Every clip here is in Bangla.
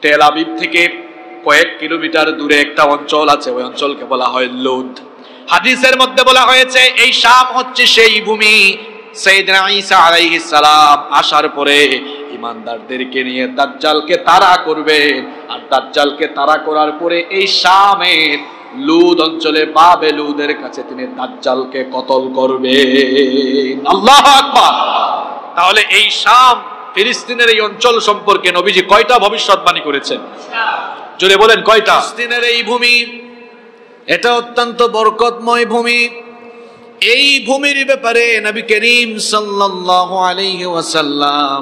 তেল আবিব থেকে কয়েক কিলোমিটার দূরে একটা অঞ্চল আছে, ওই অঞ্চলকে বলা হয় লুদ। হাদিসের মধ্যে বলা হয়েছে এই শাম হচ্ছে সেই ভূমি। সাইয়েদনা ঈসা আলাইহিস সালাম আসার পরে ইমানদারদেরকে নিয়ে দাজ্জালকে তাড়া করবে, আর দাজ্জালকে তাড়া করার পরে এই শামের লুদ অঞ্চলে বাবেলুদের কাছে তিনি দাজ্জালকে কতল করবে। আল্লাহু আকবার। তাহলে এই শাম ফিলিস্তিনের এই অঞ্চল সম্পর্কে নবীজি কয়টা ভবিষ্যৎবাণী করেছেন? জোরে বলেন কয়টা? ফিলিস্তিনের এই ভূমি, এটা অত্যন্ত বরকতময় ভূমি। এই ভূমির ব্যাপারে নবী করিম সাল্লাল্লাহু আলাইহি ওয়াসাল্লাম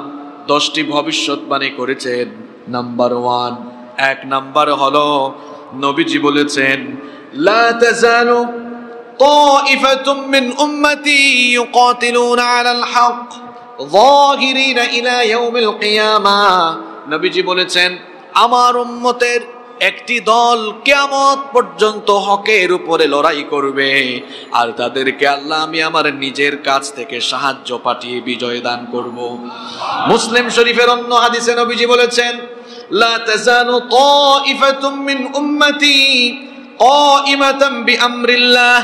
10টি ভবিষ্যৎবাণী করেছেন। নাম্বার 1, এক নাম্বার হলো নবীজি বলেছেন লা তাজালু তাইফাতুম মিন উম্মতি ইউকাতিলুনা আলাল হক যাহিরিনা ইলা ইয়াউমিল কিয়ামাহ। নবীজি বলেছেন আমার উম্মতের একটি দল কিয়ামত পর্যন্ত হকের উপরে লড়াই করবে, আর তাদেরকে আল্লাহ আমি আমার নিজের কাছ থেকে সাহায্য পাঠিয়ে বিজয় দান করব। মুসলিম শরীফের অন্য হাদিসে নবীজি বলেছেন লা তাজালু তাইফাতুম মিন উম্মতি কাইমাতান বিআমরিল্লাহ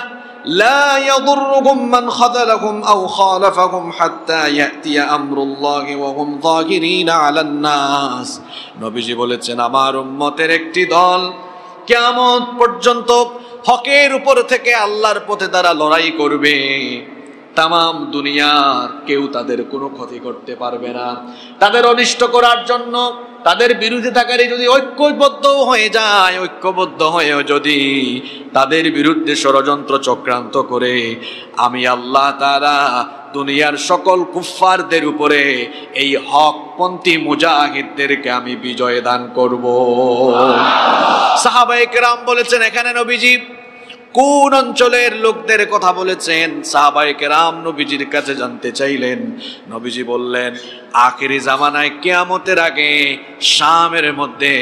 লা ইয়াদুররুহুম মান খাযালাহুম আও খালাফাহুম হাত্তা ইয়াতিয়া আমরুল্লাহি ওয়া হুম যাহিরিনা আলান নাস। নবীজি বলেছেন আমার উম্মতের একটি দল কিয়ামত পর্যন্ত হকের উপর থেকে আল্লাহর পথে তারা লড়াই করবে, তামাম দুনিয়ার কেউ তাদের কোনো ক্ষতি করতে পারবে না। তাদের অনিষ্ট করার জন্য তাদের বিরোধিতাকারী যদি ঐক্যবদ্ধ হয়ে যায়, ঐক্যবদ্ধ হয়েও যদি তাদের বিরুদ্ধে ষড়যন্ত্র চক্রান্ত করে, আমি আল্লাহ তাআলা দুনিয়ার সকল কুফফারদের উপরে এই হকপন্থী মুজাহিদদেরকে আমি বিজয় দান করব। সাহাবায়ে কেরাম বলেছেন এখানে নবীজি কোন অঞ্চলের লোকদের কথা বলেছেন? সাহাবায়ে কেরাম নবীজির কাছে জানতে চাইলেন। নবীজি বললেন আখিরি জামানায় কিয়ামতের আগে শামের মধ্যে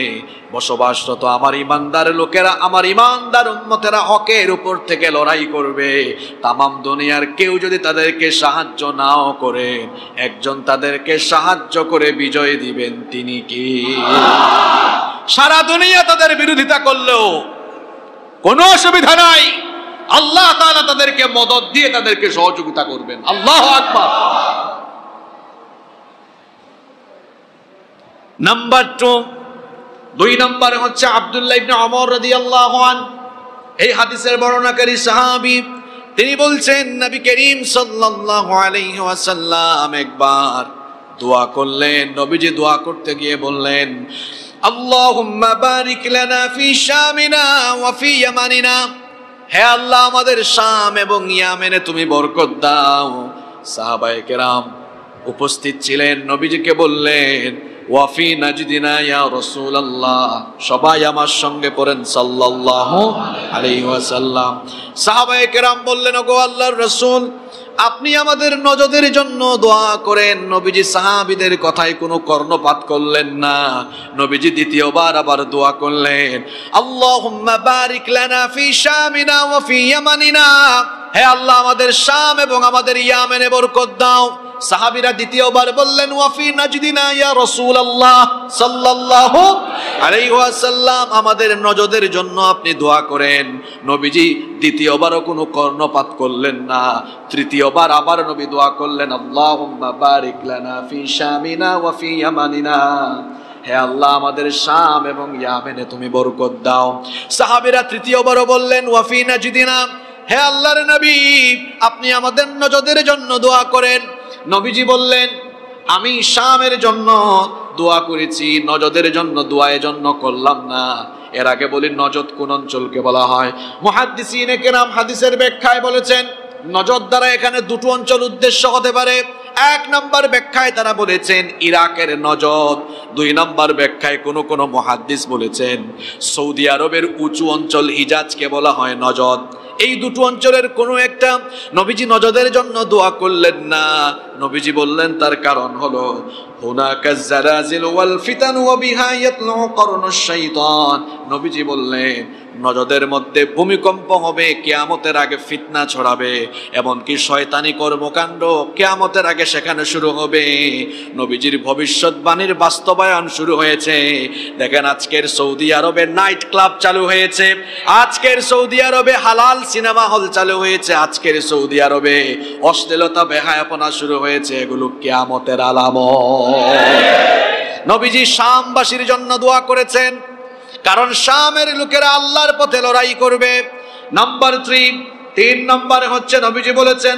বসবাসরত আমার ইমানদার লোকেরা, আমার ইমানদার উম্মতেরা হকের উপর থেকে লড়াই করবে। তামাম দুনিয়ার কেউ যদি তাদেরকে সাহায্য নাও করে, একজন তাদেরকে সাহায্য করে বিজয় দিবেন, তিনি কি? সারা দুনিয়া তাদের বিরোধিতা করলেও কোনো অসুবিধা নাই, আল্লাহ তাআলা তাদেরকে মদদ দিয়ে তাদেরকে সহযোগিতা করবেন। আল্লাহু আকবার। নাম্বার 2 নাম্বার হচ্ছে আব্দুল্লাহ ইবনে ওমর রাদিয়াল্লাহু আনহু, এই হাদিসের বর্ণনাকারী সাহাবী। তিনি বলছেন নবী করিম সাল্লাল্লাহু আলাইহি ওয়াসাল্লাম একবার দোয়া করলেন। নবীজি দোয়া করতে গিয়ে বললেন আল্লাহুম্মা বারিক লানা ফি শামিনা ওয়া ফি ইয়ামানিনা, হে আল্লাহ আমাদের শাম এবং ইয়ামেনে তুমি বরকত দাও। সাহাবায়ে কেরাম উপস্থিত ছিলেন, নবীজিকে বললেন ওয়া ফি নাজদিনা ইয়া রাসূলুল্লাহ, সবাই আমার সঙ্গে পড়েন সাল্লাল্লাহু আলাইহি ওয়াসাল্লাম। সাহাবায়ে কেরাম বললেন ওগো আল্লাহর রাসূল আপনি আমাদের নজদের জন্য দোয়া করেন। নবীজি সাহাবীদের কথায় কোনো কর্ণপাত করলেন না। নবীজি দ্বিতীয়বার আবার দোয়া করলেন আল্লাহুম্মা বারিক লানা ফি শামিনা ওয়া ফি ইয়ামানিনা, হে আল্লাহ আমাদের শাম এবং আমাদের ইয়ামেনে বরকত দাও। সাহাবীরা দ্বিতীয়বার বললেন ওয়া ফি নাজদিনা ইয়া রাসূলুল্লাহ সাল্লাল্লাহু আলাইহি ওয়াসাল্লাম, আমাদের নজদের জন্য আপনি দোয়া করেন। নবীজি দ্বিতীয়বারও কোনো কর্ণপাত করলেন না। তৃতীয়বার আবার নবী দোয়া করলেন আল্লাহুম্মা বারিক লানা ফি শামিনা ওয়া ফি ইয়ামানিনা, হে আল্লাহ আমাদের শাম এবং ইয়ামেনে তুমি বরকত দাও। সাহাবীরা তৃতীয়বারও বললেন ওয়া ফি নাজদিনা, হে আল্লাহর নবী আপনি আমাদের নজদের জন্য দোয়া করেন। নবীজি বললেন আমি শামের জন্য দোয়া করেছি, নজদের জন্য দোয়ার জন্য করলাম না। এর আগে বলি নজদ কোন অঞ্চলকে বলা হয়? মুহাদ্দিসিনে কেরাম হাদিসের ব্যাখ্যায় বলেছেন নজদ দ্বারা এখানে দুটো অঞ্চল উদ্দেশ্য হতে পারে। এক নম্বর ব্যাখ্যায় তারা বলেছেন ইরাকের নজদ, 2 নম্বর ব্যাখ্যায় কোন মুহাদ্দিস বলেছেন সৌদি আরবের উঁচু অঞ্চল হিজাজকে বলা হয় নজদ। এই দুটো অঞ্চলের কোনো একটা নবীজি নজদের জন্য দোয়া করলেন না। নবীজি বললেন তার কারণ হলো হুনাকা জারাজিল ওয়াল ফিতান ওয়া বিহা ইয়াতলু করনুশ শাইতান। নবীজি বললেন নজদের মধ্যে ভূমিকম্প হবে, কিয়ামতের আগে ফিতনা ছড়াবে, এমনকি শয়তানি কর্মকাণ্ড কিয়ামতের আগে সেখানে শুরু হবে। নবীজির ভবিষ্যৎবাণীর বাস্তবায়ন শুরু হয়েছে। দেখেন আজকের সৌদি আরবে নাইট ক্লাব চালু হয়েছে, আজকের সৌদি আরবে হালাল সিনেমা হল চালু হয়েছে, আজকের সৌদি আরবে অশ্লীলতা বেহায়াপনা শুরু হয়েছে। এগুলো কিয়ামতের আলামত। নবীজি শামবাসীর জন্য দোয়া করেছেন, কারণ শামের লোকেরা আল্লাহর পথে লড়াই করবে। নাম্বার 3 নম্বর হচ্ছে নবীজি বলেছেন,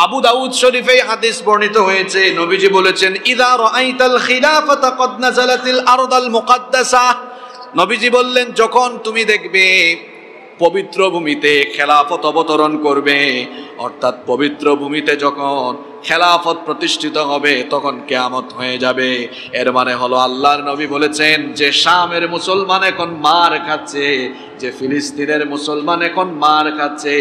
আবু দাউদ শরীফে হাদিস বর্ণিত হয়েছে, নবীজি বলেছেন ইযা রাআইতাল খিলাফাতা ক্বাদ নাযালাতিল আরদাল মুকাদ্দাসা। নবীজি বললেন যখন তুমি দেখবে পবিত্র ভূমিতে খেলাফত অবতরণ করবে, অর্থাৎ পবিত্র ভূমিতে যখন খেলাফত প্রতিষ্ঠিত হবে তখন কিয়ামত হয়ে যাবে। এর মানে হলো আল্লাহর নবী বলেছেন যে শামের মুসলমান এখন মার খাচ্ছে, যে ফিলিস্তিনের মুসলমান এখন মার খাচ্ছে,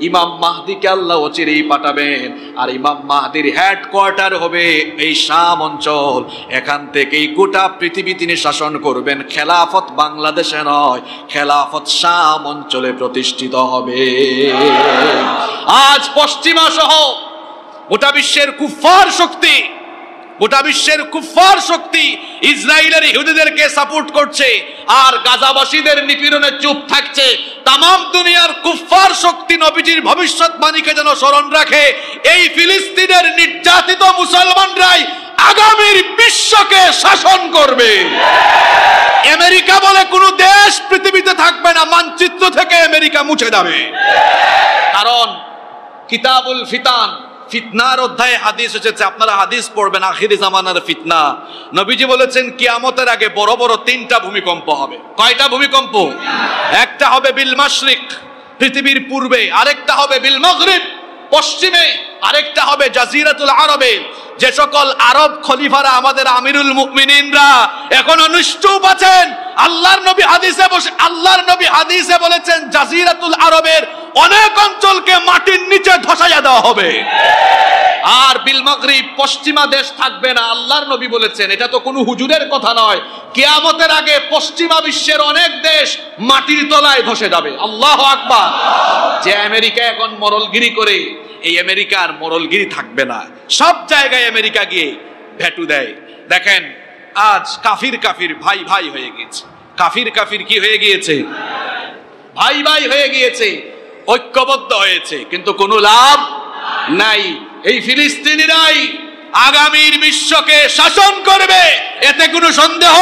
ইমাম মাহদিকে আল্লাহ অচিরেই পাঠাবেন, আর ইমাম মাহদির হেডকোয়ার্টার হবে এই শাম অঞ্চল। এখান থেকেই গোটা পৃথিবী তিনি শাসন করবেন। খেলাফত বাংলাদেশে নয়, খেলাফত শাম অঞ্চলে প্রতিষ্ঠিত হবে। আজ পশ্চিমা সহ গোটা বিশ্বের কুফফার শক্তি, গোটা বিশ্বের কুফফার শক্তি ইসরায়েলের ইহুদিদেরকে সাপোর্ট করছে আর গাজাবাসীদের নিপীড়নে চুপ থাকছে। তামাম দুনিয়ার কুফফার শক্তি নবীজির ভবিষ্যৎবাণীকে যেন স্মরণ রাখে। এই ফিলিস্তিনের নির্যাতিত মুসলমানরাই আগামীর বিশ্বকে শাসন করবে। আমেরিকা বলে কোনো দেশ পৃথিবীতে থাকবে না, মানচিত্র থেকে আমেরিকা মুছে যাবে। কারণ কিতাবুল ফিতান, ফিতনার অধ্যায়ে হাদিস এসেছে, আপনারা হাদিস পড়বেন আখিরি জামানার ফিতনা। নবীজি বলেছেন কিয়ামতের আগে বড় বড় 3টা ভূমিকম্প হবে। কয়টা ভূমিকম্প? একটা হবে বিল মাশরিক, পৃথিবীর পূর্বে, আরেকটা হবে বিল মাগরিব, পশ্চিমে, আরেকটা হবে জাজিরাতুল আরবে। যে সকল আরব খলিফারা আমাদের আমিরুল মুমিনিনরা এখনো নিশ্চুপ আছেন, আল্লাহর নবী হাদিসে বলেছেন জাজিরাতুল আরবের অনেক অঞ্চলকে মাটির নিচে ধসাইয়া দেওয়া হবে। আর বিল মাগরিব, পশ্চিমা দেশ থাকবে না। আল্লাহর নবী বলেছেন, এটা তো কোনো হুজুরের কথা নয়, কিয়ামতের আগে পশ্চিমা বিশ্বের অনেক দেশ মাটির তলায় ধসে যাবে। আল্লাহু আকবার। যে আমেরিকা এখন মরলগিরি করে, এই আমেরিকার মরলগিরি থাকবে না। সব জায়গায় আমেরিকা গিয়ে ভেটু দেয়। দেখেন আজ কাফির কাফির ভাই ভাই হয়ে গিয়েছে। কাফির কাফির কি হয়ে গিয়েছে? ভাই ভাই হয়ে গিয়েছে, ঐক্যবদ্ধ হয়েছে, কিন্তু কোনো লাভ নাই। এই ফিলিস্তিনিরাই আগামীর বিশ্বকে শাসন করবে, এতে কোনো সন্দেহ।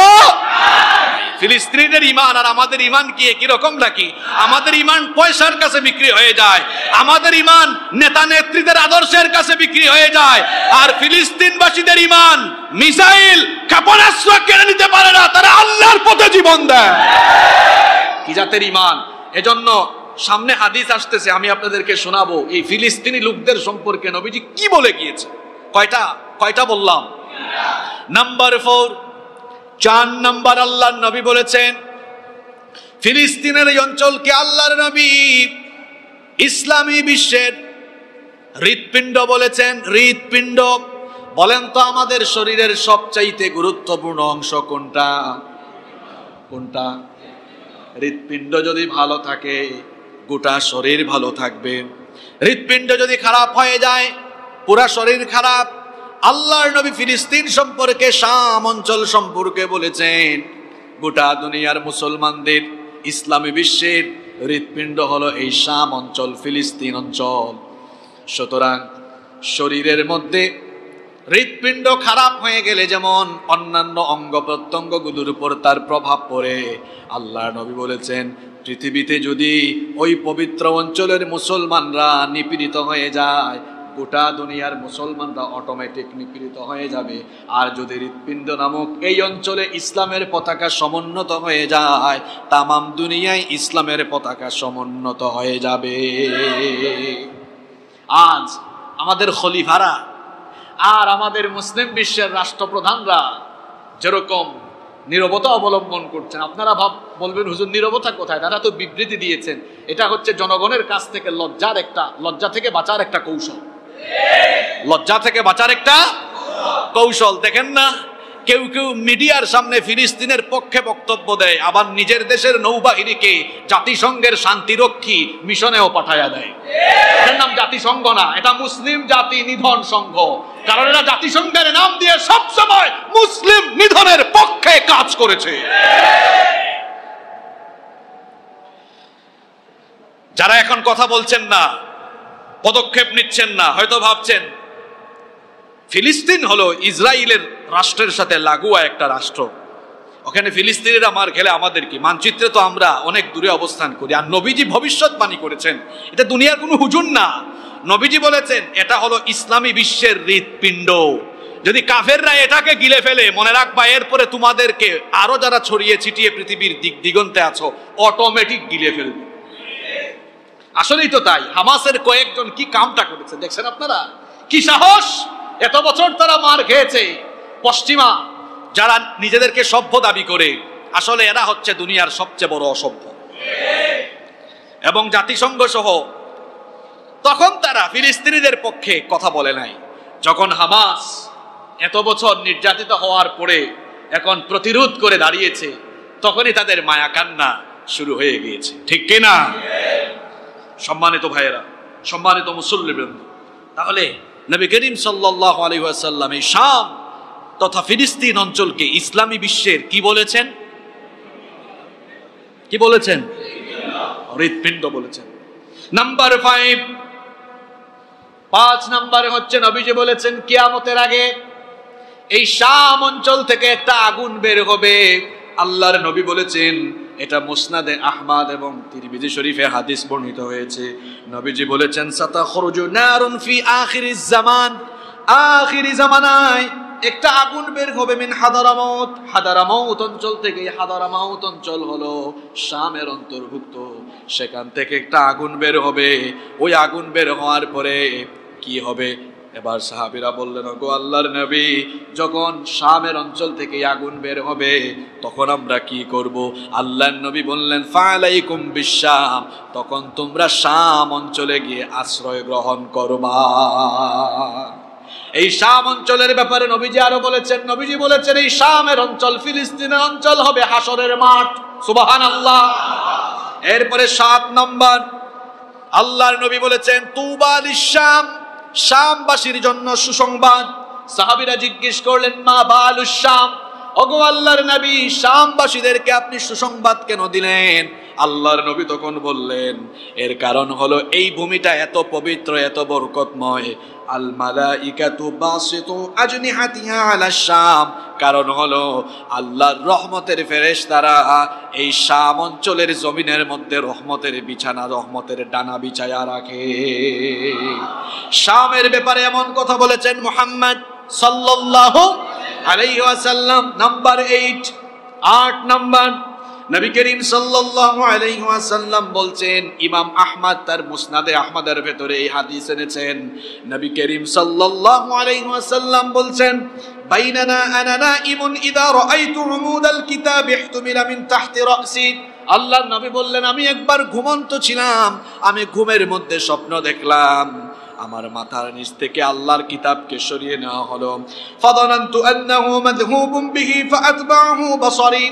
ফিলিস্তিনের ইমান আর আমাদের ইমান কি একই রকম নাকি? আমাদের ইমান পয়সার কাছে বিক্রি হয়ে যায়, আমাদের ইমান নেতা নেত্রীদের আদর্শের কাছে বিক্রি হয়ে যায়। আর ফিলিস্তিনবাসীদের ইমান মিসাইল ক্ষেপণাস্ত্র কেড়ে নিতে পারে না, তারা আল্লাহর পথে জীবন দেয়। কি জাতের ইমান! এজন্য সামনে হাদিস আসতেছে, আমি আপনাদেরকে শোনাবো এই ফিলিস্তিনি লোকদের সম্পর্কে নবীজি কি বলে গিয়েছে। কয়টা বললাম? নাম্বার 4 নম্বর আল্লাহর নবী বলেছেন ফিলিস্তিনের এই অঞ্চলকে আল্লাহর নবী ইসলামী বিশ্বের হৃৎপিণ্ড বলেছেন। হৃৎপিণ্ড বলেন তো আমাদের শরীরের সবচাইতে গুরুত্বপূর্ণ অংশ কোনটা? কোনটা? হৃৎপিণ্ড যদি ভালো থাকে গোটা শরীর ভালো থাকবে। হৃৎপিণ্ড যদি খারাপ হয়ে যায় পুরা শরীর খারাপ। আল্লাহর নবী ফিলিস্তিন সম্পর্কে, শাম অঞ্চল সম্পর্কে বলেছেন গোটা দুনিয়ার মুসলমানদের, ইসলামী বিশ্বের হৃৎপিণ্ড হলো এই শাম অঞ্চল, ফিলিস্তিন অঞ্চল। সুতরাং শরীরের মধ্যে হৃৎপিণ্ড খারাপ হয়ে গেলে যেমন অন্যান্য অঙ্গ প্রত্যঙ্গগুলোর উপর তার প্রভাব পড়ে, আল্লাহর নবী বলেছেন পৃথিবীতে যদি ওই পবিত্র অঞ্চলের মুসলমানরা নিপীড়িত হয়ে যায় গোটা দুনিয়ার মুসলমানরা অটোমেটিক নিপীড়িত হয়ে যাবে। আর যদি হৃৎপিণ্ড নামক এই অঞ্চলে ইসলামের পতাকা সমুন্নত হয়ে যায় তামাম দুনিয়ায় ইসলামের পতাকা সমুন্নত হয়ে যাবে। আজ আমাদের খলিফারা আর আমাদের মুসলিম বিশ্বের রাষ্ট্রপ্রধানরা যেরকম নীরবতা অবলম্বন করছেন। আপনারা বলবেন হুজুর নীরবতা কোথায়? তারা তো বিবৃতি দিয়েছেন। এটা হচ্ছে জনগণের কাছ থেকে লজ্জা থেকে বাঁচার একটা কৌশল। লজ্জা থেকে বাঁচার একটা কৌশল। দেখেন না, কেউ কেউ মিডিয়ার সামনে ফিলিস্তিনের পক্ষে বক্তব্য দেয়, আবার নিজের দেশের নৌবাহিনীকে জাতিসংঘের শান্তিরক্ষী মিশনেও পাঠায়া দেয়। এটার নাম জাতিসংঘ না, এটা মুসলিম জাতি নিধন সংঘ। কারণ এরা জাতিসংঘের নাম দিয়ে সবসময় মুসলিম নিধনের পক্ষে কাজ করেছে। যারা এখন কথা বলছেন না, পদক্ষেপ নিচ্ছেন না, হয়তো ভাবছেন ফিলিস্তিন হলো ইসরায়েলের রাষ্ট্রের সাথে লাগোয়া একটা রাষ্ট্র, ওখানে ফিলিস্তিনিরা মার খেলে আমাদের কি? মানচিত্রে তো আমরা অনেক দূরে অবস্থান করি। আর নবীজি ভবিষ্যৎবাণী করেছেন, এটা দুনিয়ার কোনো হুজুর না। নবীজি বলেছেন এটা হলো ইসলামী বিশ্বের হৃৎপিণ্ড। যদি কাফেররা এটাকে গিলে ফেলে, মনে রাখবা এরপরে তোমাদেরকে আরো যারা ছড়িয়ে ছিটিয়ে পৃথিবীর দিগন্তে আছো অটোমেটিক গিলে ফেলবে। আসলেই তো তাই। হামাসের কয়েকজন কি কামটা করেছে দেখছেন আপনারা? কি সাহস! এত বছর তারা মার খেয়েছে। পশ্চিমা যারা নিজেদেরকে সভ্য দাবি করে, আসলে এরা হচ্ছে দুনিয়ার সবচেয়ে বড় অসভ্য। এবং জাতিসংঘ সহ তখন তারা ফিলিস্তিনিদের পক্ষে কথা বলে নাই। যখন হামাস এত বছর নির্যাতিত হওয়ার পরে এখন প্রতিরোধ করে দাঁড়িয়েছে, তখনই তাদের মায়া কান্না শুরু হয়ে গিয়েছে। ঠিক কিনা? সম্মানিত ভাইয়েরা, সম্মানিত মুসল্লিবৃন্দ, তাহলে নবী করিম সাল্লাল্লাহু আলাইহি ওয়াসাল্লাম এই শাম তথা ফিলিস্তিন অঞ্চলকে ইসলামী বিশ্বের কি বলেছেন? কি বলেছেন? হৃৎপিণ্ড বলেছেন। নাম্বার 5 নম্বরে হচ্ছে নবীজি বলেছেন কিয়ামতের আগে এই শাম অঞ্চল থেকে একটা আগুন বের হবে। আল্লাহর নবী বলেছেন, এটা মুসনাদে আহমদ এবং তিরমিজি শরীফে হাদিস বর্ণিত হয়েছে। নবীজি বলেছেন সাতাখরুজু নারুন ফি আখিরিজ জামান, আখিরি জামানায় একটা আগুন বের হবে মিন হাদারামাউত, হাদারামাউত অঞ্চল থেকে। হাদারামাউত অঞ্চল হলো শামের অন্তর্ভুক্ত। সেখান থেকে একটা আগুন বের হবে। ওই আগুন বের হওয়ার পরে কি হবে? এবার সাহাবীরা বললেন, ওগো আল্লাহর নবী, যখন শামের অঞ্চল থেকে আগুন বের হবে তখন আমরা কি করব? আল্লাহর নবী বললেন, ফালাইকুম বিশাম, তখন তোমরা শাম অঞ্চলে গিয়ে আশ্রয় গ্রহণ করবা। এই শাম অঞ্চলের ব্যাপারে নবীজি আরো বলেছেন, নবীজি বলেছেন এই শামের অঞ্চল ফিলিস্তিনের অঞ্চল হবে হাসরের মাঠ। সুবহানাল্লাহ। এরপরে 7 নম্বর আল্লাহর নবী বলেছেন তুবা লিশ-শাম, শামবাসীর জন্য সুসংবাদ। সাহাবীরা জিজ্ঞেস করলেন, মা বালুশ শাম, ওগো আল্লাহর নবী, শামবাসীদেরকে আপনি সুসংবাদ কেন দিলেন? আল্লাহর নবী তখন বললেন, এর কারণ হলো এই ভূমিটা এত পবিত্র, এত বরকতময়। আল মালাইকাতু বাসিতু আজনিহাতিহা আলা শাম, কারণ হলো আল্লাহর রহমতের ফেরেশতারা এই শাম অঞ্চলের জমিনের মধ্যে রহমতের বিছানা, রহমতের ডানা বিছায়া রাখে। শামের ব্যাপারে এমন কথা বলেছেন মুহাম্মদ সাল্লাল্লাহু আলাইহি ওয়াসাল্লাম। নাম্বার 8 নম্বর নবী করিম সাল্লাল্লাহু আলাইহি ওয়াসাল্লাম বলছেন, ইমাম আহমদ তার মুসনাদে আহমদের ভেতরে এই হাদিস এনেছেন। নবী করিম সাল্লাল্লাহু আলাইহি ওয়াসাল্লাম বলছেন, বাইনানা আনা নাইমুন ইযা রাআইতু উমুদাল কিতাব ইহতুমিলা মিন তাহতি রাসি। আল্লাহর নবী বললেন, আমি একবার ঘুমন্ত ছিলাম, আমি ঘুমের মধ্যে স্বপ্ন দেখলাম আমার মাথার নিচ থেকে আল্লাহর কিতাবকে সরিয়ে নেওয়া হলো। ফাযানানতু আন্নাহু মাযহুবুন বিহি ফাআতবাহু বাসারি,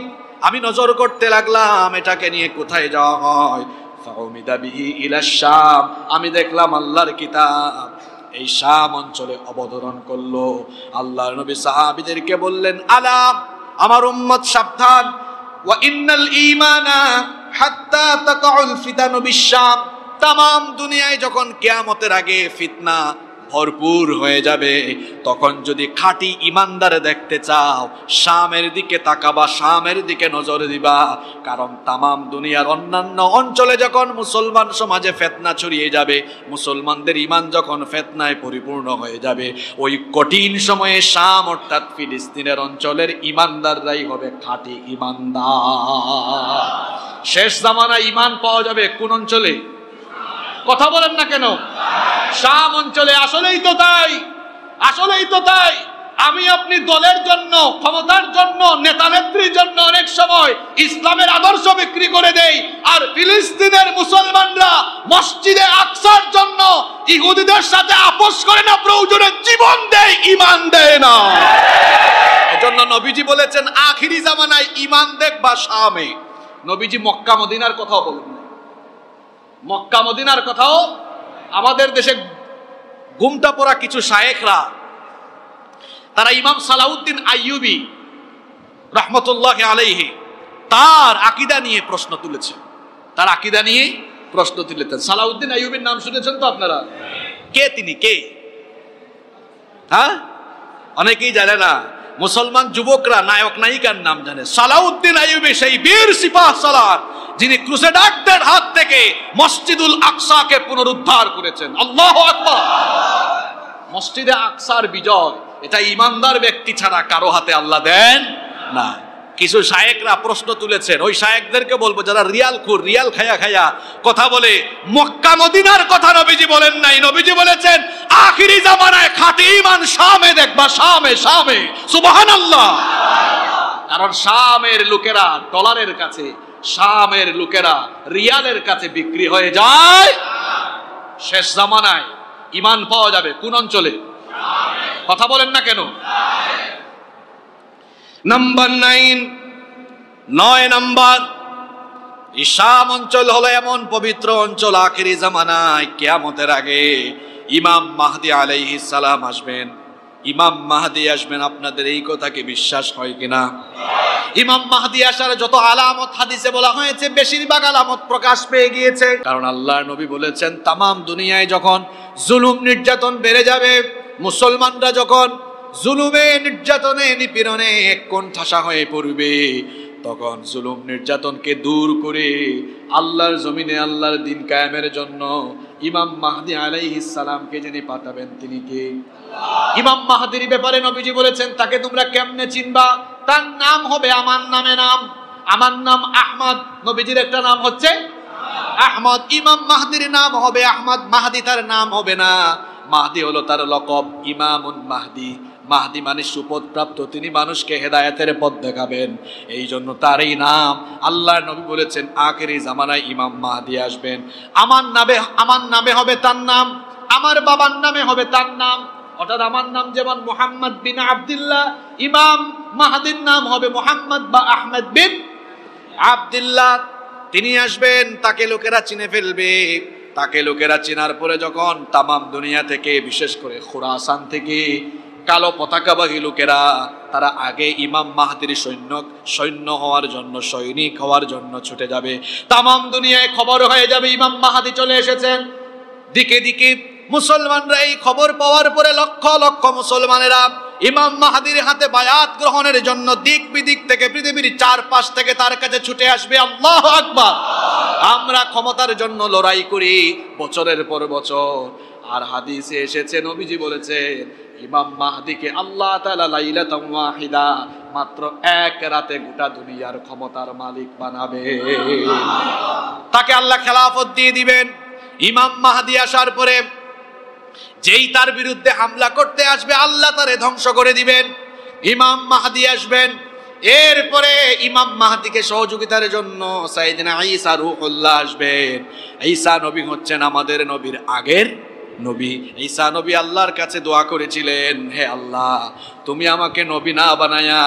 আমি নজর করতে লাগলাম এটাকে নিয়ে কোথায় যাওয়া হয়। ফাউমিদা বিহি ইলা শাম, আমি দেখলাম আল্লাহর কিতাব এই শাম অঞ্চলে অবতরণ করলো। আল্লাহর নবী সাহাবীদেরকে বললেন, আলা, আমার উম্মত সাবধান, ওয়া ইন্নাল ঈমানা হাত্তা তাকাউল ফিতানু বিশ-শাম, তাম দুনিয়ায় যখন কিয়ামতের আগে ফিতনা ভরপুর হয়ে যাবে, তখন যদি খাঁটি ইমানদার দেখতে চাও শামের দিকে তাকাবা, শামের দিকে নজর দিবা। কারণ তামাম দুনিয়ার অন্যান্য অঞ্চলে যখন মুসলমান সমাজে ফিতনা ছড়িয়ে যাবে, মুসলমানদের ইমান যখন ফিতনায় পরিপূর্ণ হয়ে যাবে, ওই কঠিন সময়ে শাম অর্থাৎ ফিলিস্তিনের অঞ্চলের ইমানদাররাই হবে খাঁটি ইমানদার। শেষ জামানায় ইমান পাওয়া যাবে কোন অঞ্চলে? কথা বলেন না কেন? শাম অঞ্চলে। আসলেই তো তাই, আসলেই তো তাই। আমি আপনি দলের জন্য, ক্ষমতার জন্য, নেতা নেত্রীর জন্য অনেক সময় ইসলামের আদর্শ বিক্রি করে দেই, আর ফিলিস্তিনের মুসলমানরা মসজিদে আকসার জন্য ইহুদিদের সাথে আপোষ করে না, প্রয়োজনে জীবন দেয়, ঈমান দেয় না। এজন্য নবীজি বলেছেন আখিরি জামানায় ঈমান দেখবা শামে। নবীজি মক্কা মদিনার কথাও বলেন না, মক্কা মদিনার কথাও। আমাদের দেশে ঘুমটা পড়া কিছু শায়েখরা, তারা ইমাম সালাউদ্দিন আইয়ুবী রাহমাতুল্লাহি আলাইহি তার আকীদা নিয়ে প্রশ্ন তুলেছে, তার আকীদা নিয়ে প্রশ্ন তুলেছেন। সালাউদ্দিন আইয়ুবীর নাম শুনেছেন তো আপনারা? কে তিনি? কে? হ্যাঁ, অনেকেই জানে না। মুসলমান যুবকরা নায়ক নায়িকার নাম জানে। সালাউদ্দিন আইয়ুবী সেই বীর সিপাহ সালার, যিনি ক্রুসেডারদের হাত থেকে মসজিদুল আকসাকে পুনরুদ্ধার করেছেন। আল্লাহু আকবার। মসজিদে আকসার বিজয়, এটা ইমানদার ব্যক্তি ছাড়া কারো হাতে আল্লাহ দেন না। কিছু শায়েকরা প্রশ্ন তুলেছেন, ওই শায়েকদেরকে বলবো যারা রিয়াল খুর, রিয়াল খায়া খায়া কথা বলে, মক্কা মদিনার কথা নবীজি বলেন নাই। নবীজি বলেছেন আখিরি জামানায় খাঁটি ঈমান শামে দেখবা, শামে, শামে। সুবহানাল্লাহ। কারণ শামের লোকেরা ডলারের কাছে, শামের লোকেরা রিয়ালের কাছে বিক্রি হয়ে যায়। শেষ জামানায় ঈমান পাওয়া যাবে কোন অঞ্চলে? কথা বলেন না কেন? নাম্বার 9 নাম্বার, শাম অঞ্চল হলো এমন পবিত্র অঞ্চল, আখিরি জামানায় কিয়ামতের আগে ইমাম মাহদী আলাইহিস সালাম আসবেন। ইমাম মাহদী আসবেন, আপনাদের এই কথা কি বিশ্বাস হয় কিনা? ইমাম মাহদী আসার যত আলামত হাদিসে বলা হয়েছে, বেশিরভাগ আলামত প্রকাশ পেয়ে গিয়েছে। কারণ আল্লাহর নবী বলেছেন তামাম দুনিয়ায় যখন জুলুম নির্যাতন বেড়ে যাবে, মুসলমানরা যখন জুলুমে, নির্যাতনে, নিপীড়নে কোণঠাসা হয়ে পড়বে, তখন জুলুম নির্যাতনকে দূর করে আল্লাহর জমিনে আল্লাহর দিন কায়েমের জন্য ইমাম মাহদী আলাইহিস সালামকে যিনি পাঠাবেন তিনি কে? ইমাম মাহদীর ব্যাপারে নবীজি বলেছেন তাকে তোমরা কেমনে চিনবা? তার নাম হবে আমার নামে নাম, আমার নাম আহমদ। নবীজির একটা নাম হচ্ছে আহমদ, ইমাম মাহদীর নাম হবে আহমদ। মাহদী তার নাম হবে না, মাহদী হলো তার লকব, ইমামুন মাহদী। মাহদী মানে সুপথ প্রাপ্ত, তিনি মানুষকে হেদায়েতের পথ দেখাবেন, এই জন্য তার এই নাম। আল্লাহর নবী বলেছেন আখিরি জামানায় ইমাম মাহদী আসবেন, আমার নামে হবে তার নাম, আমার বাবার নামে হবে তার নাম। অর্থাৎ আমার নাম যেমন মুহাম্মদ বিন আব্দুল্লাহ, ইমাম মাহদীর নাম হবে মুহাম্মদ বা আহমদ বিন আব্দুল্লাহ। তিনি আসবেন, তাকে লোকেরা চিনে ফেলবে। তাকে লোকেরা চেনার পরে যখন তামাম দুনিয়া থেকে, বিশেষ করে খুরাসান থেকে কালো পতাকাবাহী লোকেরা, তারা আগে ইমাম মাহদীর সৈন্য হওয়ার জন্য, সৈনিক হওয়ার জন্য ছুটে যাবে। তামাম দুনিয়ায় খবর হয়ে যাবে ইমাম মাহদী চলে এসেছেন। দিকে দিকে মুসলমানরা এই খবর পাওয়ার পরে লক্ষ লক্ষ মুসলমানেরা ইমাম মাহদীর হাতে বায়াত গ্রহণের জন্য দিক বিদিক থেকে, পৃথিবীর চারপাশ থেকে তার কাছে ছুটে আসবে। আল্লাহু আকবার। আমরা ক্ষমতার জন্য লড়াই করি বছরের পর বছর, আর হাদিসে এসেছে, নবীজি বলেছেন ইমাম মাহদীকে আল্লাহ তাআলা লাইলাতান ওয়াহিদা, মাত্র এক রাতে গোটা দুনিয়ার ক্ষমতার মালিক বানাবে। তাকে আল্লাহ খেলাফত দিয়ে দিবেন। ইমাম মাহদী আসার পরে যেই তার বিরুদ্ধে হামলা করতে আসবে, আল্লাহ তারে ধ্বংস করে দিবেন। ইমাম মাহদী আসবেন, এরপরে ইমাম মাহদীকে সহযোগিতার জন্য সাইয়েদনা ঈসা রূহুল্লাহ আসবেন। ঈসা নবী হচ্ছেন আমাদের নবীর আগের নবী। ঈসা নবী আল্লাহর কাছে দোয়া করেছিলেন, হে আল্লাহ, তুমি আমাকে নবী না বানায়া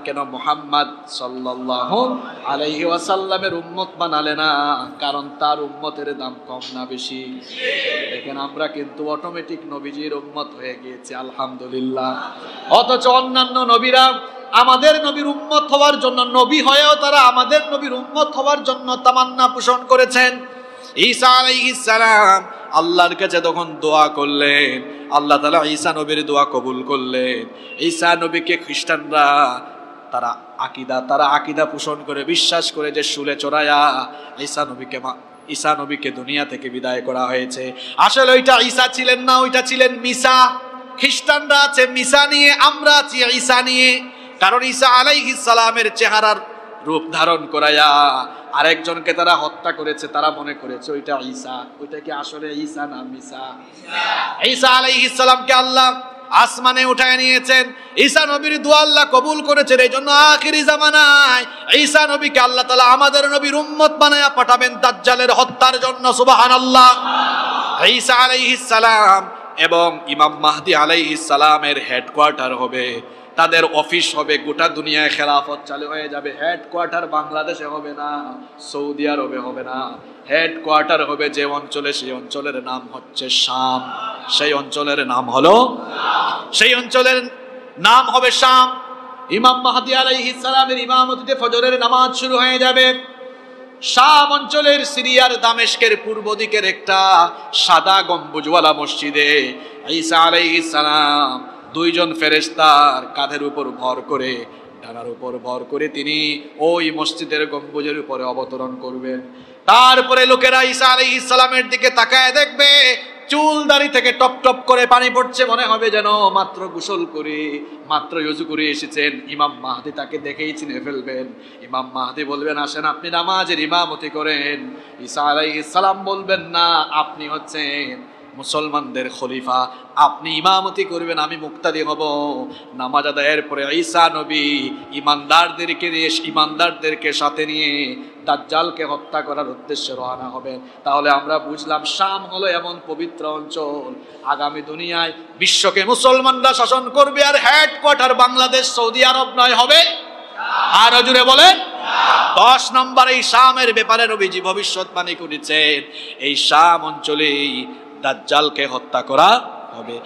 কেন মুহাম্মদ সাল্লাল্লাহু আলাইহি ওয়াসাল্লামের উম্মত বানালে না? কারণ তার উম্মতের দাম কম না বেশি? দেখেন আমরা কিন্তু অটোমেটিক নবীজির উম্মত হয়ে গিয়েছি, আলহামদুলিল্লাহ। অথচ অন্যান্য নবীরা আমাদের নবীর উম্মত হওয়ার জন্য, নবী হয়েও তারা আমাদের নবীর উম্মত হওয়ার জন্য তামান্না পোষণ করেছেন। ঈসা আলাইহিস সালাম আল্লাহর কাছে তখন দোয়া করলেন, আল্লাহ তাআলা ঈসা নবীর দোয়া কবুল করলেন। ঈসা নবীকে খ্রিস্টানরা তারা আকীদা পোষণ করে, বিশ্বাস করে যে শুলে চড়ায়া ঈসা নবীকে দুনিয়া থেকে বিদায় করা হয়েছে। আসলে ওইটা ঈসা ছিলেন না, ওইটা ছিলেন মিসা। খ্রিস্টানরা আছে মিসা নিয়ে, আমরা আছি ঈসা নিয়ে। কারণ ঈসা আলাইহিস সালামের চেহারার রূপ ধারণ করায়া আরেকজনকে তারা হত্যা করেছে, তারা মনে করেছে ওইটা ঈসা। ওইটা কি আসলে ঈসা না মিসা? ঈসা আলাইহিস সালামকে আল্লাহ আসমানে উঠায় নিয়েছেন। ঈসা নবীর দোয়া আল্লাহ কবুল করেছেন, এই জন্য আখিরি জামানায় ঈসা নবীকে আল্লাহ তাআলা আমাদের নবীর উম্মত বানায়া পাঠাবেন দাজ্জালের হত্যার জন্য। সুবহানাল্লাহ। ঈসা আলাইহিস সালাম এবং ইমাম মাহদি আলাইহিস সালামের হেডকোয়ার্টার হবে, তাদের অফিস হবে, গোটা দুনিয়ায় খেলাফত চালু হয়ে যাবে। হেডকোয়ার্টার বাংলাদেশে হবে না, সৌদি আরবে হবে না, হেডকোয়ার্টার হবে যে অঞ্চলে, সেই অঞ্চলের নাম হচ্ছে শাম। সেই অঞ্চলের নাম হলো, সেই অঞ্চলের নাম হবে শাম। ইমাম মাহদি আলাইহিস সালামের ইমামতিতে ফজরের নামাজ শুরু হয়ে যাবে। শাম অঞ্চলের সিরিয়ার দামেস্কের পূর্ব দিকের একটা সাদা গম্বুজওয়ালা মসজিদে ঈসা আলাইহিস সালাম দুইজন ফেরেশতার কাঁধের উপর ভর করে, ডানার উপর ভর করে তিনি ওই মসজিদের গম্বুজের উপরে অবতরণ করবেন। তারপরে লোকেরা ঈসা আলাইহিস সালামের দিকে তাকায় দেখবে চুল দাড়ি থেকে টপ টপ করে পানি পড়ছে, মনে হবে যেন মাত্র গোসল করে, মাত্র ওযু করে এসেছেন। ইমাম মাহদি তাকে দেখেই চিনে ফেলবেন। ইমাম মাহদি বলবেন, আসেন আপনি নামাজের ইমামতি করেন। ঈসা আলাইহিস সালাম বলবেন, না, আপনি হচ্ছেন মুসলমানদের খলিফা, আপনি ইমামতি করবেন, আমি মুক্তাদি হব। নামাজ আদায়ের পরে ঈসা নবী ইমানদারদেরকে সাথে নিয়ে দাজ্জালকে হত্যা করার উদ্দেশ্যে রওনা হবেন। তাহলে আমরা বুঝলাম শাম হলো এমন পবিত্র অঞ্চল, আগামী দুনিয়ায় বিশ্বকে মুসলমানরা শাসন করবে, আর হেডকোয়ার্টার বাংলাদেশ সৌদি আরব নয়, হবে। আর জুড়ে বলেন। 10 নম্বর এই শামের ব্যাপারে নবীজি ভবিষ্যৎবাণী করেছেন, এই শাম অঞ্চলেই দাজ্জালকে হত্যা করা হবে।